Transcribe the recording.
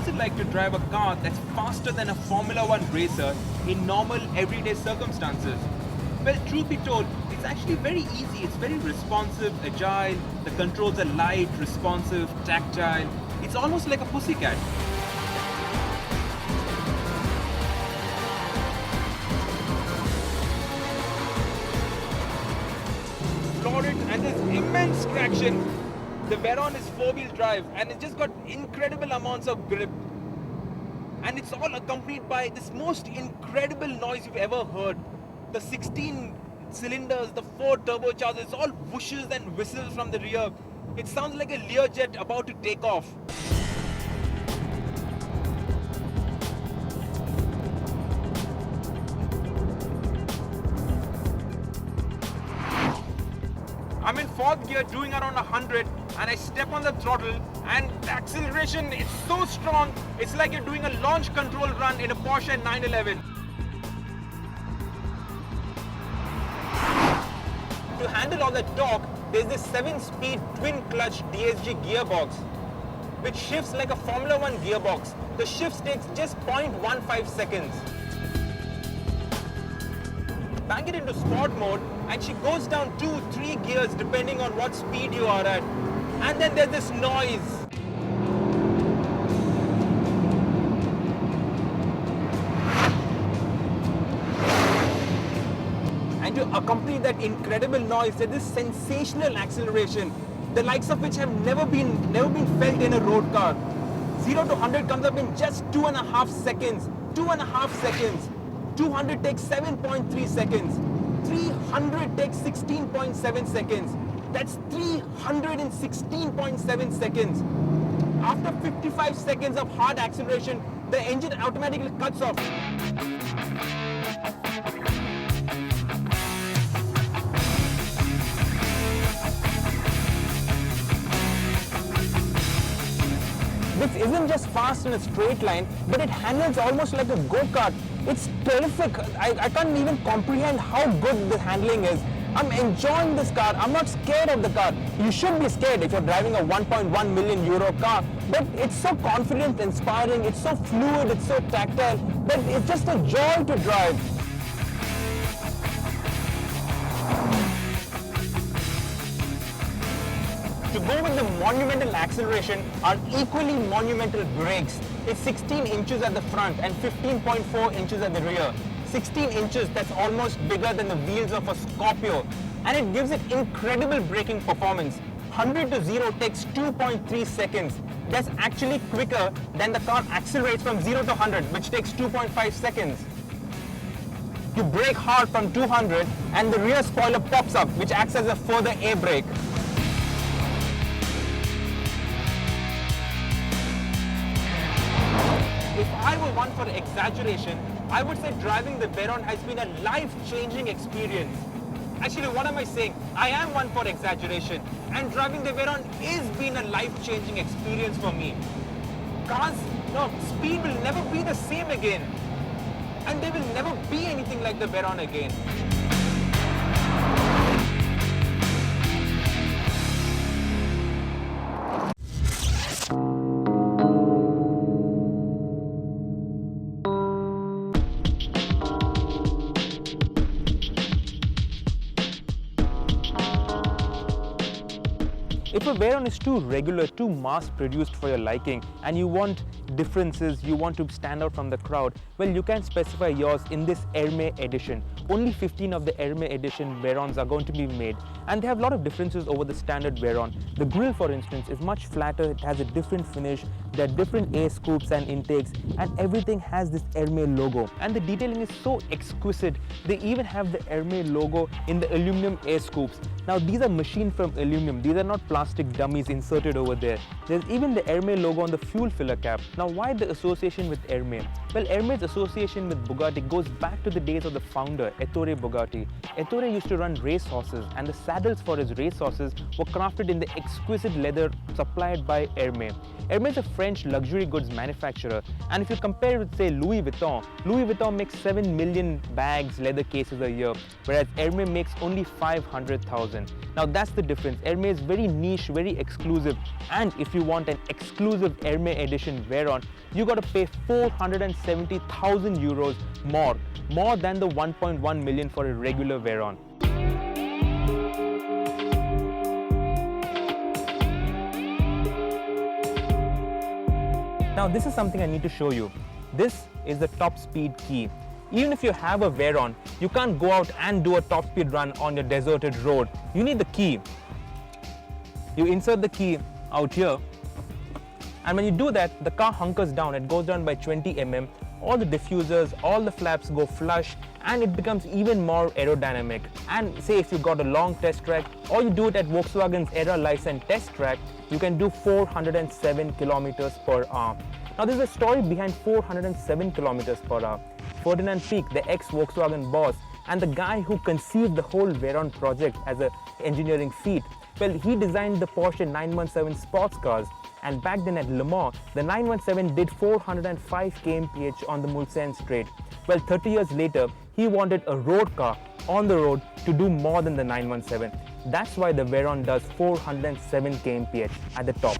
what's it like to drive a car that's faster than a Formula One racer in normal everyday circumstances? Well, truth be told, it's actually very easy. It's very responsive, agile, the controls are light, responsive, tactile. It's almost like a pussycat. Florid and this immense traction. The Veyron is 4-wheel drive and it's just got incredible amounts of grip. And it's all accompanied by this most incredible noise you've ever heard. The 16 cylinders, the 4 turbochargers, it's all whooshes and whistles from the rear. It sounds like a Learjet about to take off. I'm in 4th gear doing around 100 and I step on the throttle and the acceleration is so strong, it's like you're doing a launch control run in a Porsche 911. To handle all that torque, there's this 7-speed twin-clutch DSG gearbox, which shifts like a Formula One gearbox. The shift takes just 0.15 seconds. Bang it into sport mode and she goes down 2-3 gears depending on what speed you are at. And then there's this noise. And to accompany that incredible noise, there's this sensational acceleration, the likes of which have never been felt in a road car. 0 to 100 comes up in just 2.5 seconds. 2.5 seconds. 200 takes 7.3 seconds. 300 takes 16.7 seconds. That's 316.7 seconds. After 55 seconds of hard acceleration, the engine automatically cuts off. This isn't just fast in a straight line, but it handles almost like a go-kart. It's terrific. I can't even comprehend how good the handling is. I'm enjoying this car. I'm not scared of the car. You should be scared if you're driving a 1.1 million euro car. But it's so confident, inspiring, it's so fluid, it's so tactile, that it's just a joy to drive. To go with the monumental acceleration are equally monumental brakes. It's 16 inches at the front and 15.4 inches at the rear. 16 inches, that's almost bigger than the wheels of a Scorpio. And it gives it incredible braking performance. 100 to 0 takes 2.3 seconds. That's actually quicker than the car accelerates from 0 to 100, which takes 2.5 seconds. You brake hard from 200 and the rear spoiler pops up, which acts as a further air brake. If I were one for exaggeration, I would say driving the Veyron has been a life-changing experience. Actually, what am I saying? I am one for exaggeration, and driving the Veyron is been a life-changing experience for me. Cars, no, speed will never be the same again, and there will never be anything like the Veyron again. If a Veyron is too regular, too mass-produced for your liking, and you want differences, you want to stand out from the crowd, well, you can specify yours in this Hermé edition. Only 15 of the Hermé edition Veyrons are going to be made, and they have a lot of differences over the standard Veyron. The grille, for instance, is much flatter, it has a different finish, there are different air scoops and intakes, and everything has this Hermé logo. And the detailing is so exquisite, they even have the Hermé logo in the aluminum air scoops. Now, these are machined from aluminum, these are not plastic dummies inserted over there. There's even the Hermé logo on the fuel filler cap. Now, why the association with Hermé? Well, Hermé's association with Bugatti goes back to the days of the founder, Ettore Bugatti. Ettore used to run race horses, and the saddles for his race horses were crafted in the exquisite leather supplied by Hermé. Hermé is a French French luxury goods manufacturer, and if you compare it with, say, Louis Vuitton makes 7 million bags, leather cases a year, whereas Hermès makes only 500,000. Now that's the difference. Hermès is very niche, very exclusive, and if you want an exclusive Hermès edition Veyron, you got to pay 470,000 euros more than the 1.1 million for a regular Veyron. Now this is something I need to show you. This is the top speed key. Even if you have a Veyron, you can't go out and do a top speed run on your deserted road. You need the key. You insert the key out here, and when you do that, the car hunkers down. It goes down by 20 mm. All the diffusers, all the flaps go flush, and it becomes even more aerodynamic. And say if you got a long test track, or you do it at Volkswagen's era licensed test track, you can do 407 kilometers per hour. Now there's a story behind 407 kilometers per hour. Ferdinand Piech, the ex-Volkswagen boss, and the guy who conceived the whole Veyron project as an engineering feat, well, he designed the Porsche 917 sports cars, and back then at Le Mans, the 917 did 405 kmph on the Mulsanne straight. Well, 30 years later, he wanted a road car on the road to do more than the 917. That's why the Veyron does 407 kmph at the top.